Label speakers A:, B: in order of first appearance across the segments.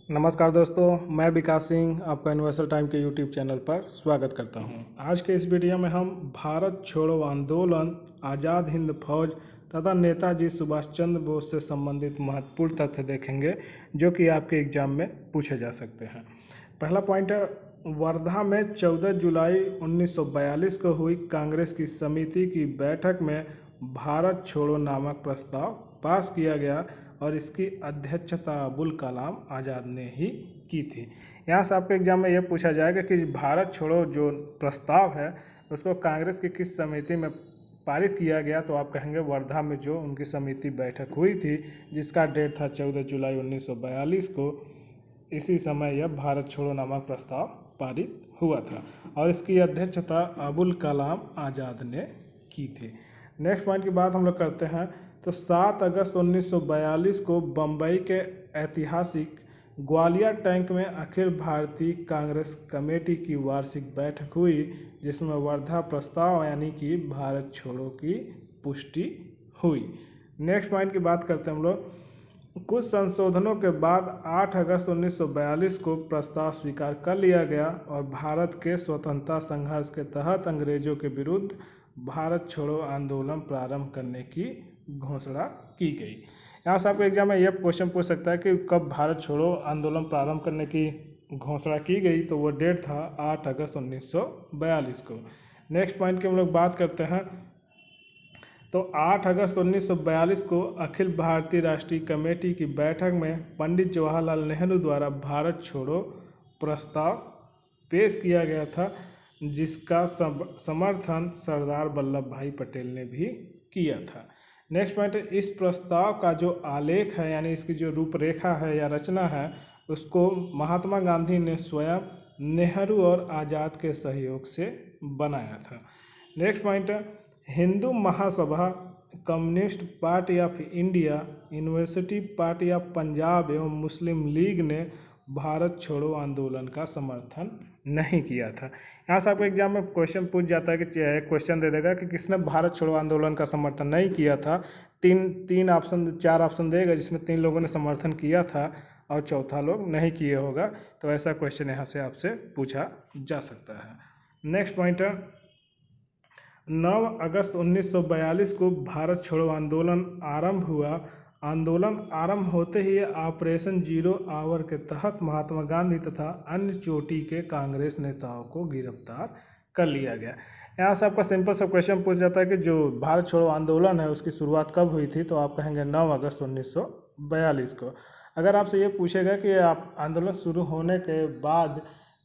A: नमस्कार दोस्तों, मैं विकास सिंह आपका यूनिवर्सल टाइम के यूट्यूब चैनल पर स्वागत करता हूं। आज के इस वीडियो में हम भारत छोड़ो आंदोलन, आज़ाद हिंद फौज तथा नेताजी सुभाष चंद्र बोस से संबंधित महत्वपूर्ण तथ्य देखेंगे जो कि आपके एग्जाम में पूछे जा सकते हैं। पहला पॉइंट है, वर्धा में 14 जुलाई 1942 को हुई कांग्रेस की समिति की बैठक में भारत छोड़ो नामक प्रस्ताव पास किया गया और इसकी अध्यक्षता अबुल कलाम आज़ाद ने ही की थी। यहाँ से आपके एग्जाम में यह पूछा जाएगा कि भारत छोड़ो जो प्रस्ताव है उसको कांग्रेस की किस समिति में पारित किया गया, तो आप कहेंगे वर्धा में जो उनकी समिति बैठक हुई थी जिसका डेट था 14 जुलाई 1942 को। इसी समय यह भारत छोड़ो नामक प्रस्ताव पारित हुआ था और इसकी अध्यक्षता अबुल कलाम आज़ाद ने की थी। नेक्स्ट पॉइंट की बात हम लोग करते हैं तो 7 अगस्त 1942 को बम्बई के ऐतिहासिक ग्वालियर टैंक में अखिल भारतीय कांग्रेस कमेटी की वार्षिक बैठक हुई जिसमें वर्धा प्रस्ताव यानी कि भारत छोड़ो की पुष्टि हुई। नेक्स्ट पॉइंट की बात करते हैं हम लोग। कुछ संशोधनों के बाद 8 अगस्त 1942 को प्रस्ताव स्वीकार कर लिया गया और भारत के स्वतंत्रता संघर्ष के तहत अंग्रेजों के विरुद्ध भारत छोड़ो आंदोलन प्रारंभ करने की घोषणा की गई। यहाँ से आपको एग्जाम में यह क्वेश्चन पूछ सकता है कि कब भारत छोड़ो आंदोलन प्रारंभ करने की घोषणा की गई, तो वो डेट था 8 अगस्त 1942 को। नेक्स्ट पॉइंट की हम लोग बात करते हैं तो 8 अगस्त 1942 को अखिल भारतीय राष्ट्रीय कमेटी की बैठक में पंडित जवाहरलाल नेहरू द्वारा भारत छोड़ो प्रस्ताव पेश किया गया था जिसका समर्थन सरदार वल्लभ भाई पटेल ने भी किया था। नेक्स्ट पॉइंट, इस प्रस्ताव का जो आलेख है यानी इसकी जो रूपरेखा है या रचना है उसको महात्मा गांधी ने स्वयं नेहरू और आज़ाद के सहयोग से बनाया था। नेक्स्ट पॉइंट है, Hindu Mahasabha, communist party of India, university party of Punjab एवं मुस्लिम लीग ने भारत छोड़ो आंदोलन का समर्थन नहीं किया था। यहाँ से आपको एग्जाम में क्वेश्चन पूछ जाता है कि क्वेश्चन दे देगा कि किसने भारत छोड़ो आंदोलन का समर्थन नहीं किया था। चार ऑप्शन देगा जिसमें 3 लोगों ने समर्थन किया था और चौथा लोग नहीं किए होगा, तो ऐसा क्वेश्चन यहाँ से आपसे पूछा जा सकता है। नेक्स्ट पॉइंट है, 9 अगस्त 1942 को भारत छोड़ो आंदोलन आरंभ हुआ। आंदोलन आरंभ होते ही ऑपरेशन जीरो आवर के तहत महात्मा गांधी तथा अन्य चोटी के कांग्रेस नेताओं को गिरफ्तार कर लिया गया। यहाँ से आपका सिंपल सा क्वेश्चन पूछ जाता है कि जो भारत छोड़ो आंदोलन है उसकी शुरुआत कब हुई थी, तो आप कहेंगे 9 अगस्त 1942 को। अगर आपसे ये पूछेगा कि आप आंदोलन शुरू होने के बाद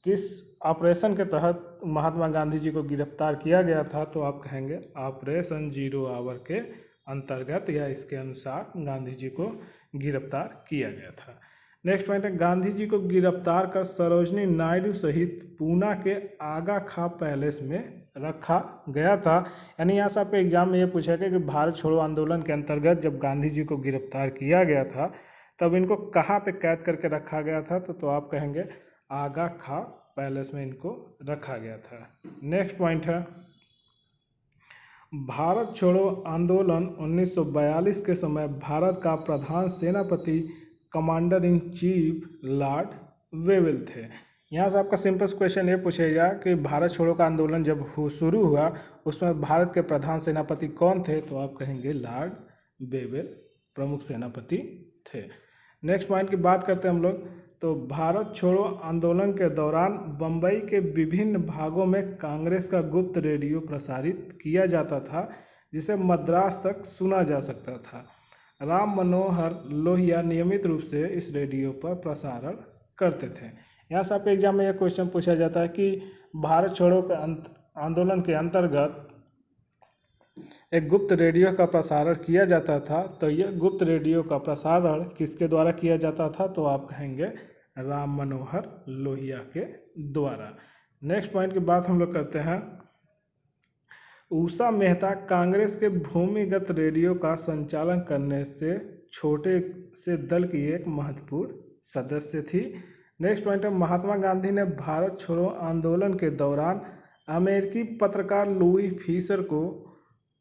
A: किस ऑपरेशन के तहत महात्मा गांधी जी को गिरफ्तार किया गया था, तो आप कहेंगे ऑपरेशन जीरो आवर के अंतर्गत या इसके अनुसार गांधी जी को गिरफ्तार किया गया था। नेक्स्ट पॉइंट है, गांधी जी को गिरफ्तार कर सरोजनी नायडू सहित पूना के आगा खां पैलेस में रखा गया था। यानी यहाँ से आपके एग्जाम में ये पूछा गया कि भारत छोड़ो आंदोलन के अंतर्गत जब गांधी जी को गिरफ्तार किया गया था तब इनको कहाँ पे कैद करके रखा गया था, तो आप कहेंगे आगा खां पैलेस में इनको रखा गया था। नेक्स्ट पॉइंट है, भारत छोड़ो आंदोलन 1942 के समय भारत का प्रधान सेनापति commander in chief Lord Wavell थे। यहाँ से आपका सिंपल क्वेश्चन ये पूछेगा कि भारत छोड़ो का आंदोलन जब शुरू हुआ उसमें भारत के प्रधान सेनापति कौन थे, तो आप कहेंगे लॉर्ड वेवेल प्रमुख सेनापति थे। नेक्स्ट पॉइंट की बात करते हैं हम लोग तो भारत छोड़ो आंदोलन के दौरान बम्बई के विभिन्न भागों में कांग्रेस का गुप्त रेडियो प्रसारित किया जाता था जिसे मद्रास तक सुना जा सकता था। राम मनोहर लोहिया नियमित रूप से इस रेडियो पर प्रसारण करते थे। यहाँ से आपके एग्जाम में यह क्वेश्चन पूछा जाता है कि भारत छोड़ो के आंदोलन के अंतर्गत एक गुप्त रेडियो का प्रसारण किया जाता था, तो यह गुप्त रेडियो का प्रसारण किसके द्वारा किया जाता था, तो आप कहेंगे राम मनोहर लोहिया के द्वारा। नेक्स्ट पॉइंट की बात हम लोग करते हैं, उषा मेहता कांग्रेस के भूमिगत रेडियो का संचालन करने से छोटे से दल की एक महत्वपूर्ण सदस्य थी। नेक्स्ट पॉइंट है, महात्मा गांधी ने भारत छोड़ो आंदोलन के दौरान अमेरिकी पत्रकार लुई फीसर को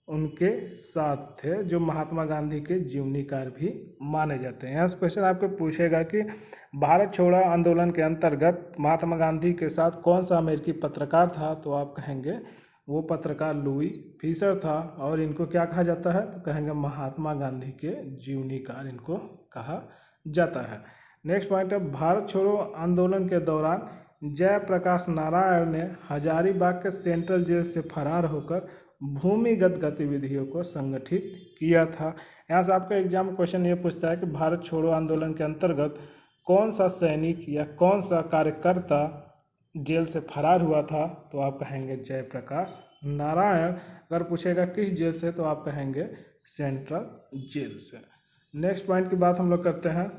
A: उनके साथ थे, जो महात्मा गांधी के जीवनीकार भी माने जाते हैं। यहाँ से क्वेश्चन आपको पूछेगा कि भारत छोड़ो आंदोलन के अंतर्गत महात्मा गांधी के साथ कौन सा अमेरिकी पत्रकार था, तो आप कहेंगे वो पत्रकार लुई फिशर था। और इनको क्या कहा जाता है, तो कहेंगे महात्मा गांधी के जीवनीकार इनको कहा जाता है। नेक्स्ट पॉइंट है, भारत छोड़ो आंदोलन के दौरान जयप्रकाश नारायण ने हजारीबाग के सेंट्रल जेल से फरार होकर भूमिगत गतिविधियों को संगठित किया था। यहाँ से आपका एग्जाम क्वेश्चन ये पूछता है कि भारत छोड़ो आंदोलन के अंतर्गत कौन सा सैनिक या कौन सा कार्यकर्ता जेल से फरार हुआ था, तो आप कहेंगे जयप्रकाश नारायण। अगर पूछेगा किस जेल से, तो आप कहेंगे सेंट्रल जेल से। नेक्स्ट पॉइंट की बात हम लोग करते हैं,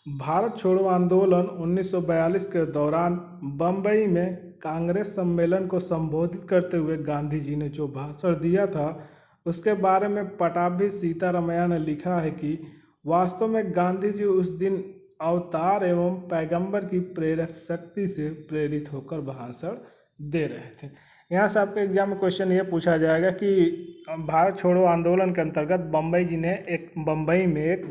A: भारत छोड़ो आंदोलन 1942 के दौरान बम्बई में कांग्रेस सम्मेलन को संबोधित करते हुए गांधी जी ने जो भाषण दिया था, उसके बारे में पटाभी सीतारामैया ने लिखा है कि वास्तव में गांधी जी उस दिन अवतार एवं पैगंबर की प्रेरक शक्ति से प्रेरित होकर भाषण दे रहे थे। यहाँ से आपके एग्जाम में क्वेश्चन ये पूछा जाएगा कि भारत छोड़ो आंदोलन के अंतर्गत बम्बई में एक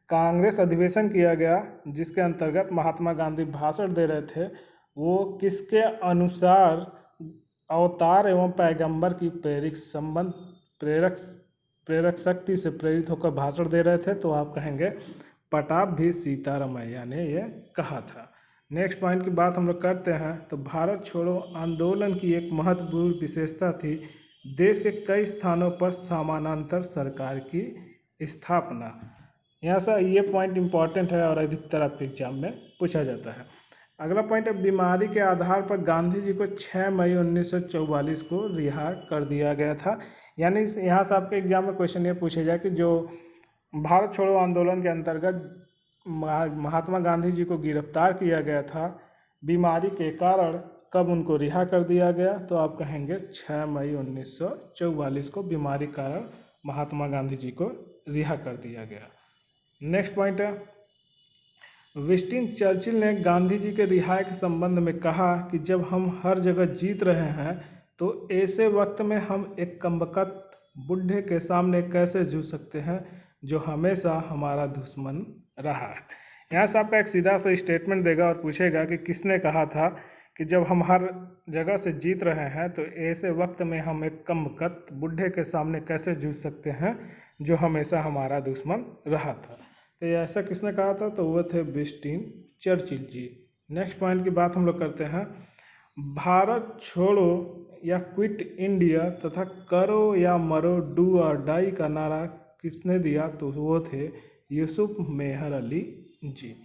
A: कांग्रेस अधिवेशन किया गया, जिसके अंतर्गत महात्मा गांधी भाषण दे रहे थे, वो किसके अनुसार अवतार एवं पैगंबर की प्रेरक शक्ति से प्रेरित होकर भाषण दे रहे थे, तो आप कहेंगे पटाभी सीतारामैया ने ये कहा था। नेक्स्ट पॉइंट की बात हम लोग करते हैं, तो भारत छोड़ो आंदोलन की एक महत्वपूर्ण विशेषता थी देश के कई स्थानों पर समानांतर सरकार की स्थापना। यहाँ से ये पॉइंट इंपॉर्टेंट है और अधिकतर आपके एग्जाम में पूछा जाता है। अगला पॉइंट है, बीमारी के आधार पर गांधी जी को 6 मई 1944 को रिहा कर दिया गया था। यानी यहाँ से आपके एग्जाम में क्वेश्चन ये पूछे जाए कि जो भारत छोड़ो आंदोलन के अंतर्गत महात्मा गांधी जी को गिरफ्तार किया गया था, बीमारी के कारण कब उनको रिहा कर दिया गया, तो आप कहेंगे 6 मई 1944 को बीमारी के कारण महात्मा गांधी जी को रिहा कर दिया गया। नेक्स्ट पॉइंट है, विंस्टन चर्चिल ने गांधी जी के रिहाई के संबंध में कहा कि जब हम हर जगह जीत रहे हैं, तो ऐसे वक्त में हम एक कमबख्त बुढ़े के सामने कैसे जूझ सकते हैं जो हमेशा हमारा दुश्मन रहा है। यहाँ से आपका एक सीधा सा स्टेटमेंट देगा और पूछेगा कि किसने कहा था कि जब हम हर जगह से जीत रहे हैं, तो ऐसे वक्त में हम एक कमबख्त बुढ़े के सामने कैसे जूझ सकते हैं जो हमेशा हमारा दुश्मन रहा था। तो ये ऐसा किसने कहा था, तो वो थे विंस्टन चर्चिल जी। नेक्स्ट पॉइंट की बात हम लोग करते हैं, भारत छोड़ो या क्विट इंडिया तथा करो या मरो डू और डाई का नारा किसने दिया, तो वो थे यूसुफ मेहर अली जी।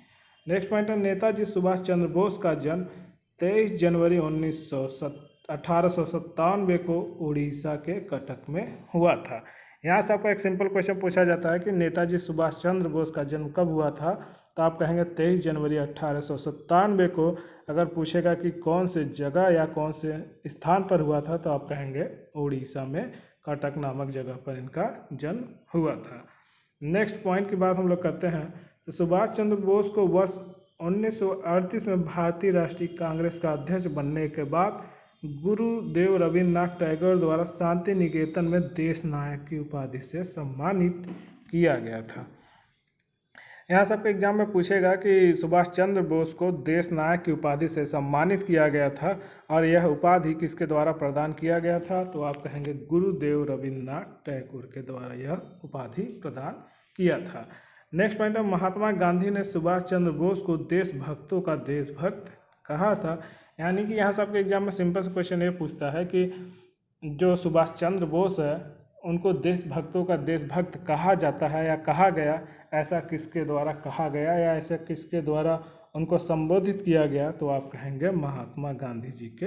A: नेक्स्ट पॉइंट है, नेताजी सुभाष चंद्र बोस का जन्म 23 जनवरी 1897 को उड़ीसा के कटक में हुआ था। यहाँ से आपका एक सिंपल क्वेश्चन पूछा जाता है कि नेताजी सुभाष चंद्र बोस का जन्म कब हुआ था, तो आप कहेंगे 23 जनवरी 1897 को। अगर पूछेगा कि कौन से जगह या कौन से स्थान पर हुआ था, तो आप कहेंगे उड़ीसा में कटक नामक जगह पर इनका जन्म हुआ था। नेक्स्ट पॉइंट की बात हम लोग करते हैं, तो सुभाष चंद्र बोस को वर्ष 1938 में भारतीय राष्ट्रीय कांग्रेस का अध्यक्ष बनने के बाद गुरुदेव रविन्द्रनाथ टैगोर द्वारा शांति निकेतन में देश नायक की उपाधि से सम्मानित किया गया था। यहाँ सबके एग्जाम में पूछेगा कि सुभाष चंद्र बोस को देश नायक की उपाधि से सम्मानित किया गया था और यह उपाधि किसके द्वारा प्रदान किया गया था, तो आप कहेंगे गुरुदेव रविन्द्रनाथ टैगोर के द्वारा यह उपाधि प्रदान किया था। नेक्स्ट पॉइंट है, महात्मा गांधी ने सुभाष चंद्र बोस को देशभक्तों का देशभक्त कहा था। यानी कि यहाँ से आपके एग्जाम में सिंपल सा क्वेश्चन ये पूछता है कि जो सुभाष चंद्र बोस है उनको देशभक्तों का देशभक्त कहा जाता है या कहा गया, ऐसा किसके द्वारा कहा गया या ऐसा किसके द्वारा उनको संबोधित किया गया, तो आप कहेंगे महात्मा गांधी जी के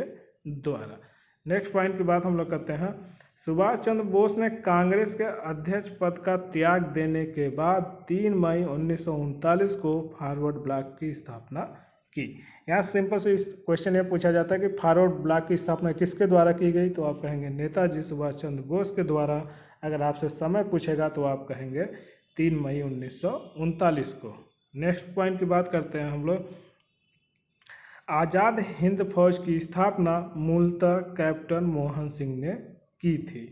A: द्वारा। नेक्स्ट पॉइंट की बात हम लोग करते हैं, सुभाष चंद्र बोस ने कांग्रेस के अध्यक्ष पद का त्याग देने के बाद 3 मई 1939 को फॉरवर्ड ब्लॉक की स्थापना की। यहाँ सिंपल से क्वेश्चन ये पूछा जाता है कि फॉरवर्ड ब्लॉक की स्थापना किसके द्वारा की गई, तो आप कहेंगे नेताजी सुभाष चंद्र बोस के द्वारा। अगर आपसे समय पूछेगा तो आप कहेंगे 3 मई 1939 को। नेक्स्ट पॉइंट की बात करते हैं हम लोग, आज़ाद हिंद फौज की स्थापना मूलतः कैप्टन मोहन सिंह ने की थी।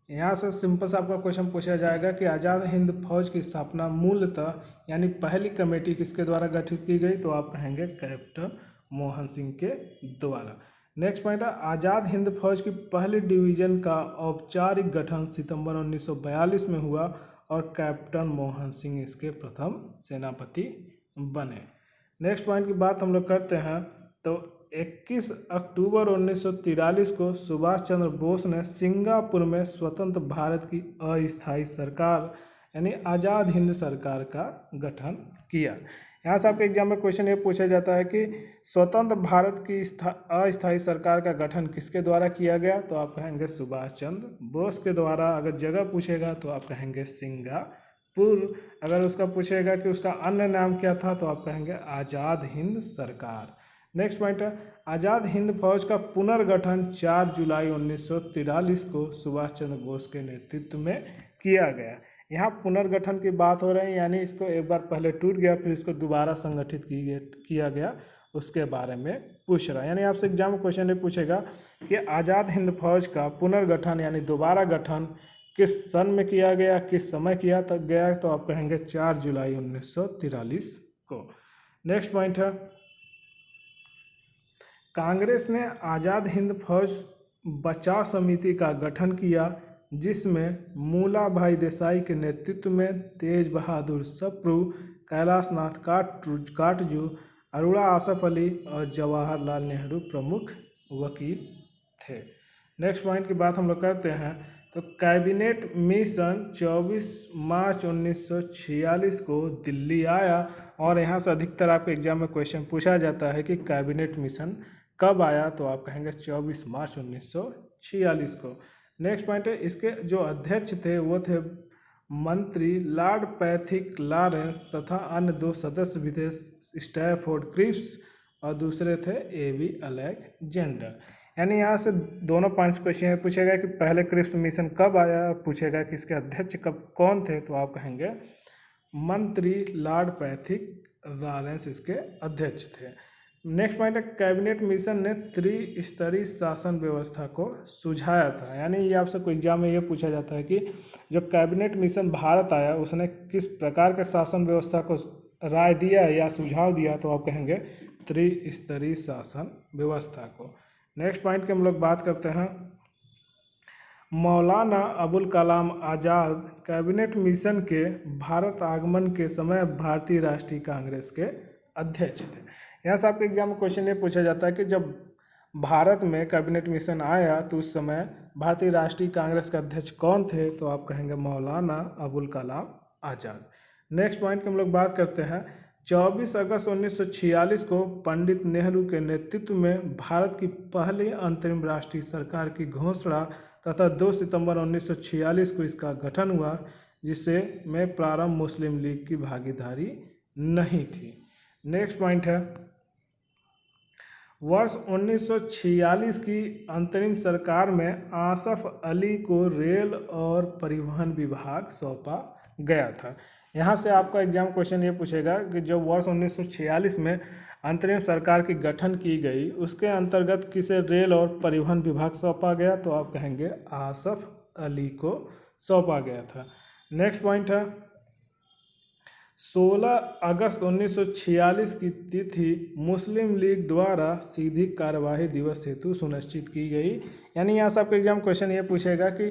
A: यहाँ से सिंपल सा आपका क्वेश्चन पूछा जाएगा कि आज़ाद हिंद फौज की स्थापना मूलतः यानी पहली कमेटी किसके द्वारा गठित की गई, तो आप कहेंगे कैप्टन मोहन सिंह के द्वारा। नेक्स्ट पॉइंट है आज़ाद हिंद फौज की पहली डिवीजन का औपचारिक गठन सितंबर 1942 में हुआ और कैप्टन मोहन सिंह इसके प्रथम सेनापति बने। नेक्स्ट पॉइंट की बात हम लोग करते हैं तो 21 अक्टूबर 1943 को सुभाष चंद्र बोस ने सिंगापुर में स्वतंत्र भारत की अस्थायी सरकार यानी आज़ाद हिंद सरकार का गठन किया। यहाँ से आपके एग्जाम में क्वेश्चन ये पूछा जाता है कि स्वतंत्र भारत की अस्थायी सरकार का गठन किसके द्वारा किया गया, तो आप कहेंगे सुभाष चंद्र बोस के द्वारा। अगर जगह पूछेगा तो आप कहेंगे सिंगापुर। अगर उसका पूछेगा कि उसका अन्य नाम क्या था तो आप कहेंगे आज़ाद हिंद सरकार। नेक्स्ट पॉइंट है आज़ाद हिंद फौज का पुनर्गठन 4 जुलाई 1943 को सुभाष चंद्र बोस के नेतृत्व में किया गया। यहाँ पुनर्गठन की बात हो रही है यानी इसको एक बार पहले टूट गया फिर इसको दोबारा संगठित किया गया उसके बारे में पूछ रहा है। यानी आपसे एग्जाम में क्वेश्चन ये पूछेगा कि आज़ाद हिंद फौज का पुनर्गठन यानी दोबारा गठन किस सन में किया गया, किस समय किया गया, तो आप कहेंगे 4 जुलाई 1943 को। नेक्स्ट पॉइंट है कांग्रेस ने आज़ाद हिंद फौज बचाव समिति का गठन किया जिसमें मूला भाई देसाई के नेतृत्व में तेज बहादुर सप्रू, कैलाश नाथ काटजू, अरोड़ा आसफ अली और जवाहरलाल नेहरू प्रमुख वकील थे। नेक्स्ट पॉइंट की बात हम लोग करते हैं तो कैबिनेट मिशन 24 मार्च 1946 को दिल्ली आया और यहाँ से अधिकतर आपके एग्जाम में क्वेश्चन पूछा जाता है कि कैबिनेट मिशन कब आया, तो आप कहेंगे 24 मार्च 1946 को। नेक्स्ट पॉइंट है इसके जो अध्यक्ष थे वो थे मंत्री लॉर्ड पैथिक लॉरेंस तथा अन्य 2 सदस्य भी थे स्टैफोर्ड क्रिप्स और दूसरे थे एवी अलेक्जेंडर। यानी यहाँ से दोनों पॉइंट्स क्वेश्चन पूछेगा कि पहले क्रिप्स मिशन कब आया, पूछेगा कि इसके अध्यक्ष कौन थे, तो आप कहेंगे मंत्री लॉर्ड पैथिक लॉरेंस इसके अध्यक्ष थे। नेक्स्ट पॉइंट है कैबिनेट मिशन ने त्रिस्तरीय शासन व्यवस्था को सुझाया था। यानी ये आपसे कोई एग्जाम में ये पूछा जाता है कि जो कैबिनेट मिशन भारत आया उसने किस प्रकार के शासन व्यवस्था को राय दिया या सुझाव दिया, तो आप कहेंगे त्रिस्तरीय शासन व्यवस्था को। नेक्स्ट पॉइंट की हम लोग बात करते हैं मौलाना अबुल कलाम आज़ाद कैबिनेट मिशन के भारत आगमन के समय भारतीय राष्ट्रीय कांग्रेस के अध्यक्ष थे। यहाँ से आपके एग्जाम में क्वेश्चन ये पूछा जाता है कि जब भारत में कैबिनेट मिशन आया तो उस समय भारतीय राष्ट्रीय कांग्रेस के अध्यक्ष कौन थे, तो आप कहेंगे मौलाना अबुल कलाम आज़ाद। नेक्स्ट पॉइंट की हम लोग बात करते हैं 24 अगस्त 1946 को पंडित नेहरू के नेतृत्व में भारत की पहली अंतरिम राष्ट्रीय सरकार की घोषणा तथा 2 सितंबर 1946 को इसका गठन हुआ जिससे में प्रारंभ मुस्लिम लीग की भागीदारी नहीं थी। नेक्स्ट पॉइंट है वर्ष 1946 की अंतरिम सरकार में आसफ अली को रेल और परिवहन विभाग सौंपा गया था। यहाँ से आपका एग्जाम क्वेश्चन ये पूछेगा कि जब वर्ष 1946 में अंतरिम सरकार की गठन की गई उसके अंतर्गत किसे रेल और परिवहन विभाग सौंपा गया, तो आप कहेंगे आसफ अली को सौंपा गया था। नेक्स्ट पॉइंट है 16 अगस्त 1946 की तिथि मुस्लिम लीग द्वारा सीधी कार्यवाही दिवस हेतु सुनिश्चित की गई। यानी यहाँ से आपका एग्जाम क्वेश्चन ये पूछेगा कि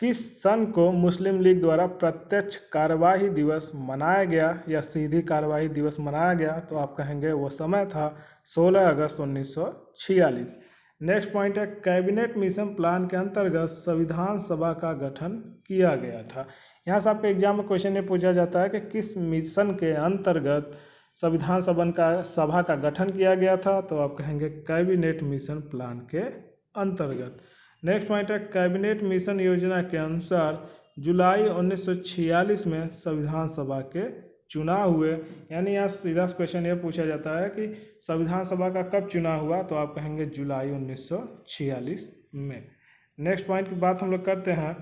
A: किस सन को मुस्लिम लीग द्वारा प्रत्यक्ष कार्यवाही दिवस मनाया गया या सीधी कार्यवाही दिवस मनाया गया, तो आप कहेंगे वो समय था 16 अगस्त 1946। नेक्स्ट पॉइंट है कैबिनेट मिशन प्लान के अंतर्गत संविधान सभा का गठन किया गया था। यहाँ से आपके एग्जाम में क्वेश्चन ये पूछा जाता है कि किस मिशन के अंतर्गत संविधान सभा का गठन किया गया था, तो आप कहेंगे कैबिनेट मिशन प्लान के अंतर्गत। नेक्स्ट पॉइंट है कैबिनेट मिशन योजना के अनुसार जुलाई 1946 में संविधान सभा के चुनाव हुए। यानी यहाँ सीधा क्वेश्चन ये पूछा जाता है कि संविधान सभा का कब चुनाव हुआ, तो आप कहेंगे जुलाई 1946 में। नेक्स्ट पॉइंट की बात हम लोग करते हैं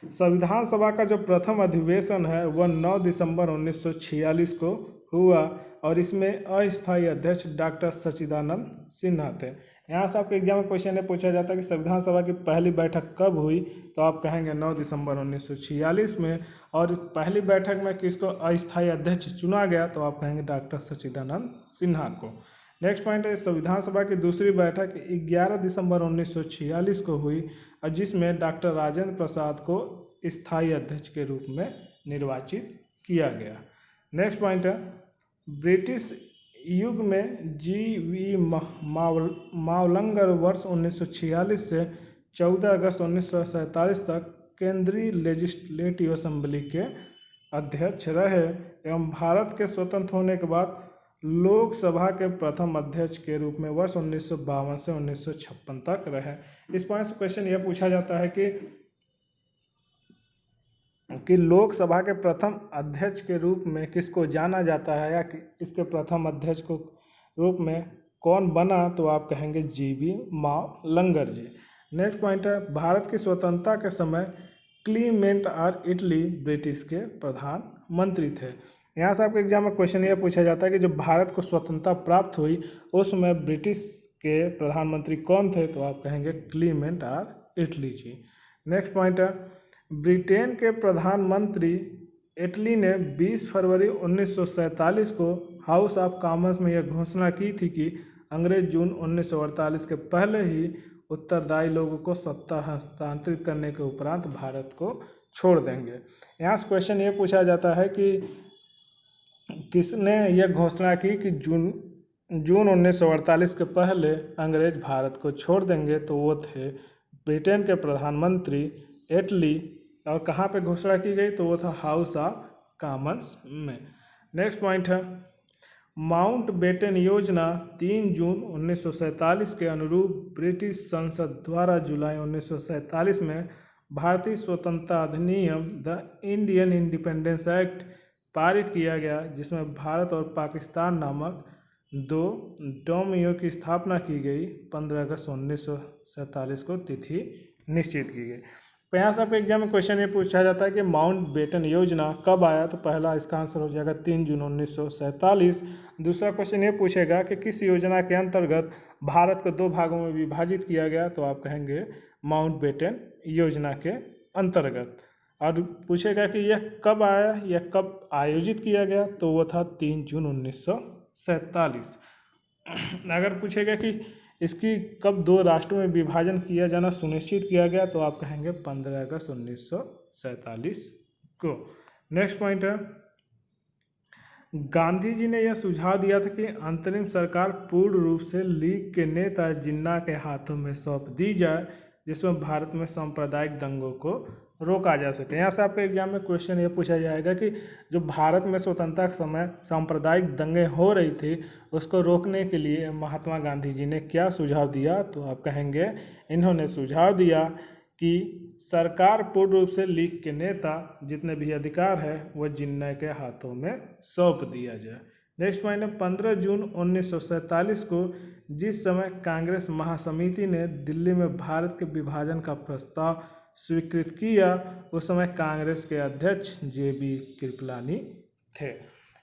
A: संविधान सभा का जो प्रथम अधिवेशन है वह 9 दिसंबर 1946 को हुआ और इसमें अस्थायी अध्यक्ष डॉक्टर सच्चिदानंद सिन्हा थे। यहाँ से आपके एग्जाम में क्वेश्चन है पूछा जाता है कि संविधान सभा की पहली बैठक कब हुई, तो आप कहेंगे 9 दिसंबर 1946 में। और पहली बैठक में किसको अस्थायी अध्यक्ष चुना गया, तो आप कहेंगे डॉक्टर सच्चिदानंद सिन्हा को। नेक्स्ट पॉइंट है संविधान सभा की दूसरी बैठक 11 दिसंबर 1946 को हुई और जिसमें डॉक्टर राजेंद्र प्रसाद को स्थायी अध्यक्ष के रूप में निर्वाचित किया गया। नेक्स्ट पॉइंट है ब्रिटिश युग में जी.वी. मावलंकर वर्ष 1946 से 14 अगस्त 1947 तक केंद्रीय लेजिस्लेटिव असेंबली के अध्यक्ष रहे एवं भारत के स्वतंत्र होने के बाद लोकसभा के प्रथम अध्यक्ष के रूप में वर्ष 1952 से 1956 तक रहे। इस पॉइंट से क्वेश्चन यह पूछा जाता है कि लोकसभा के प्रथम अध्यक्ष के रूप में किसको जाना जाता है या कि इसके प्रथम अध्यक्ष को रूप में कौन बना, तो आप कहेंगे जी.वी. मावलंकर जी। नेक्स्ट पॉइंट है भारत की स्वतंत्रता के समय क्लीमेंट और इटली ब्रिटिश के प्रधानमंत्री थे। यहाँ से आपके एग्जाम में क्वेश्चन यह पूछा जाता है कि जब भारत को स्वतंत्रता प्राप्त हुई उस समय ब्रिटिश के प्रधानमंत्री कौन थे, तो आप कहेंगे क्लीमेंट और इटली जी। नेक्स्ट पॉइंट है ब्रिटेन के प्रधानमंत्री इटली ने 20 फरवरी 1947 को हाउस ऑफ कॉमन्स में यह घोषणा की थी कि अंग्रेज जून 1948 के पहले ही उत्तरदायी लोगों को सत्ता हस्तांतरित करने के उपरांत भारत को छोड़ देंगे। यहाँ से क्वेश्चन ये पूछा जाता है कि किसने यह घोषणा की कि जून 1948 के पहले अंग्रेज भारत को छोड़ देंगे, तो वो थे ब्रिटेन के प्रधानमंत्री इटली। और कहाँ पे घोषणा की गई, तो वो था हाउस ऑफ कॉमन्स में। नेक्स्ट पॉइंट है माउंटबेटन योजना 3 जून 1947 के अनुरूप ब्रिटिश संसद द्वारा जुलाई 1947 में भारतीय स्वतंत्रता अधिनियम द इंडियन इंडिपेंडेंस एक्ट पारित किया गया, जिसमें भारत और पाकिस्तान नामक 2 डोमियो की स्थापना की गई। 15 अगस्त 1947 को तिथि निश्चित की गई। तो यहाँ से आपके एग्जाम में क्वेश्चन ये पूछा जाता है कि माउंटबेटन योजना कब आया, तो पहला इसका आंसर हो जाएगा 3 जून 1947। दूसरा क्वेश्चन ये पूछेगा कि किस योजना के अंतर्गत भारत को 2 भागों में विभाजित किया गया, तो आप कहेंगे माउंटबेटन योजना के अंतर्गत। और पूछेगा कि यह कब आया या कब आयोजित किया गया, तो वो था 3 जून 1947। अगर पूछेगा कि इसकी कब 2 राष्ट्रों में विभाजन किया जाना सुनिश्चित किया गया, तो आप कहेंगे 15 अगस्त 1947 को। नेक्स्ट पॉइंट है गांधी जी ने यह सुझाव दिया था कि अंतरिम सरकार पूर्ण रूप से लीग के नेता जिन्ना के हाथों में सौंप दी जाए, जिसमें भारत में सांप्रदायिक दंगों को रोका जा सके। यहाँ से आपके एग्जाम में क्वेश्चन ये पूछा जाएगा कि जो भारत में स्वतंत्रता के समय सांप्रदायिक दंगे हो रही थी उसको रोकने के लिए महात्मा गांधी जी ने क्या सुझाव दिया, तो आप कहेंगे इन्होंने सुझाव दिया कि सरकार पूर्ण रूप से लीग के नेता जितने भी अधिकार है वह जिन्ना के हाथों में सौंप दिया जाए। नेक्स्ट पॉइंट है 15 जून 1947 को जिस समय कांग्रेस महासमिति ने दिल्ली में भारत के विभाजन का प्रस्ताव स्वीकृत किया, उस समय कांग्रेस के अध्यक्ष जे.बी. कृपलानी थे।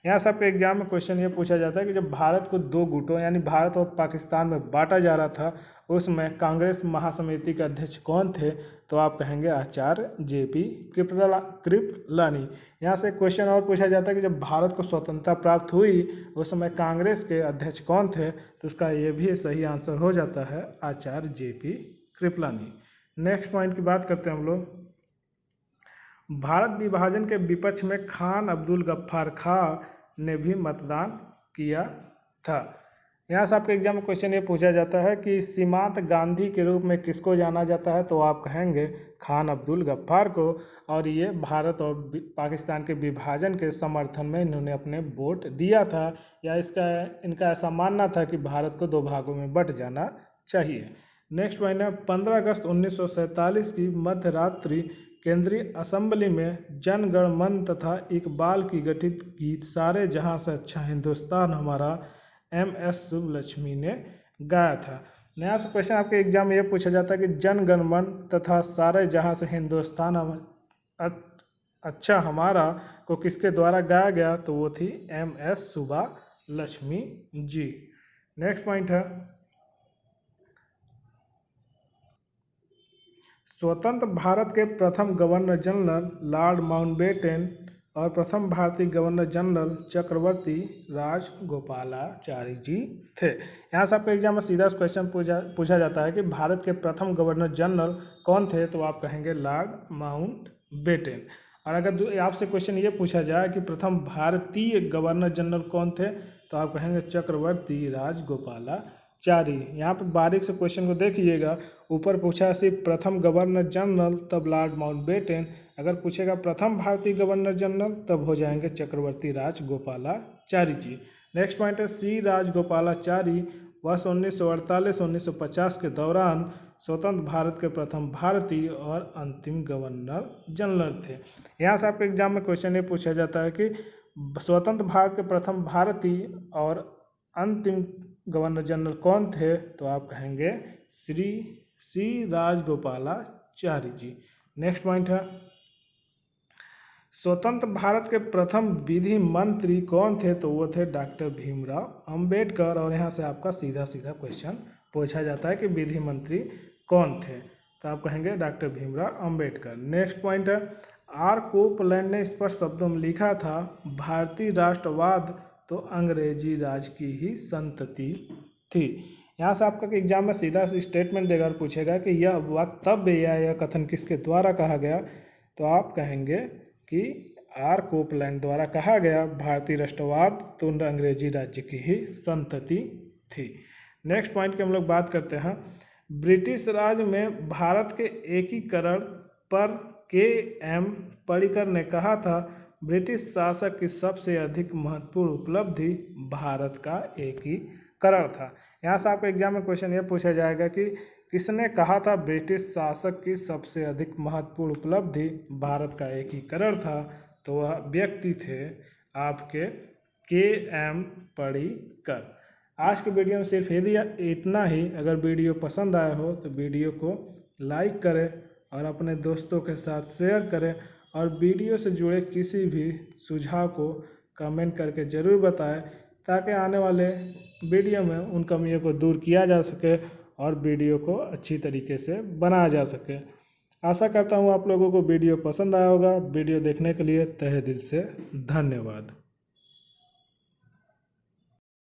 A: यहाँ सब के एग्जाम में क्वेश्चन ये पूछा जाता है कि जब भारत को 2 गुटों यानी भारत और पाकिस्तान में बांटा जा रहा था उसमें कांग्रेस महासमिति के अध्यक्ष कौन थे, तो आप कहेंगे आचार्य जे.पी. कृपलानी। यहाँ से क्वेश्चन और पूछा जाता है कि जब भारत को स्वतंत्रता प्राप्त हुई उस समय कांग्रेस के अध्यक्ष कौन थे, तो उसका ये भी सही आंसर हो जाता है आचार्य जे.पी. कृपलानी। नेक्स्ट पॉइंट की बात करते हैं हम लोग। भारत विभाजन के विपक्ष में खान अब्दुल गफ्फार खां ने भी मतदान किया था। यहाँ से आपके एग्जाम में क्वेश्चन ये पूछा जाता है कि सीमांत गांधी के रूप में किसको जाना जाता है, तो आप कहेंगे खान अब्दुल गफ्फार को। और ये भारत और पाकिस्तान के विभाजन के समर्थन में इन्होंने अपने वोट दिया था, या इनका ऐसा मानना था कि भारत को 2 भागों में बंट जाना चाहिए। नेक्स्ट पॉइंट है 15 अगस्त 1947 की मध्य रात्रि केंद्रीय असेंबली में जन गण मन तथा इकबाल की गठित गीत सारे जहां से अच्छा हिंदुस्तान हमारा M.S. सुब्बलक्ष्मी ने गाया था। नया से क्वेश्चन आपके एग्जाम में ये पूछा जाता है कि जन गण मन तथा सारे जहां से हिंदुस्तान अच्छा हमारा को किसके द्वारा गाया गया, तो वो थी M.S. सुब्बलक्ष्मी जी। नेक्स्ट पॉइंट है स्वतंत्र भारत के प्रथम गवर्नर जनरल लॉर्ड माउंटबेटन और प्रथम भारतीय गवर्नर जनरल चक्रवर्ती राजगोपालाचारी जी थे। यहाँ से आपके एग्जाम में सीधा क्वेश्चन पूछा जाता है कि भारत के प्रथम गवर्नर जनरल कौन थे, तो आप कहेंगे लॉर्ड माउंटबेटन। और अगर आपसे क्वेश्चन ये पूछा जाए कि प्रथम भारतीय गवर्नर जनरल कौन थे, तो आप कहेंगे चक्रवर्ती राजगोपालाचारी। यहाँ पर बारीक से क्वेश्चन को देखिएगा, ऊपर पूछा सिर्फ प्रथम गवर्नर जनरल तब लॉर्ड माउंटबेटन, अगर पूछेगा प्रथम भारतीय गवर्नर जनरल तब हो जाएंगे चक्रवर्ती राजगोपालाचारी जी। नेक्स्ट पॉइंट है सी राजगोपालाचारी वर्ष 1948-1950 के दौरान स्वतंत्र भारत के प्रथम भारतीय और अंतिम गवर्नर जनरल थे। यहाँ से आपके एग्जाम में क्वेश्चन ये पूछा जाता है कि स्वतंत्र भारत के प्रथम भारतीय और अंतिम गवर्नर जनरल कौन थे, तो आप कहेंगे श्री सी राजगोपालाचारी जी। नेक्स्ट पॉइंट है स्वतंत्र भारत के प्रथम विधि मंत्री कौन थे, तो वो थे डॉक्टर भीमराव अंबेडकर। और यहाँ से आपका सीधा सीधा क्वेश्चन पूछा जाता है कि विधि मंत्री कौन थे, तो आप कहेंगे doctor Bhimrao Ambedkar. Next point है आर कोपलैंड ने स्पष्ट शब्दों में लिखा था भारतीय राष्ट्रवाद तो अंग्रेजी राज की ही संतति थी। यहाँ से आपका एग्जाम में सीधा स्टेटमेंट देकर पूछेगा कि यह वक्तव्य या यह कथन किसके द्वारा कहा गया, तो आप कहेंगे कि आर कोपलैंड द्वारा कहा गया भारतीय राष्ट्रवाद तो अंग्रेजी राज्य की ही संतति थी। नेक्स्ट पॉइंट की हम लोग बात करते हैं ब्रिटिश राज में भारत के एकीकरण पर के.एम. पर्रिकर ने कहा था ब्रिटिश शासक की सबसे अधिक महत्वपूर्ण उपलब्धि भारत का एकीकरण था। यहाँ से आपको एग्जाम में क्वेश्चन ये पूछा जाएगा कि किसने कहा था ब्रिटिश शासक की सबसे अधिक महत्वपूर्ण उपलब्धि भारत का एकीकरण था, तो वह व्यक्ति थे आपके के.एम. पर्रिकर। आज के वीडियो में सिर्फ इतना ही। अगर वीडियो पसंद आया हो तो वीडियो को लाइक करें और अपने दोस्तों के साथ शेयर करें, और वीडियो से जुड़े किसी भी सुझाव को कमेंट करके ज़रूर बताएं, ताकि आने वाले वीडियो में उन कमियों को दूर किया जा सके और वीडियो को अच्छी तरीके से बनाया जा सके। आशा करता हूँ आप लोगों को वीडियो पसंद आया होगा। वीडियो देखने के लिए तहे दिल से धन्यवाद।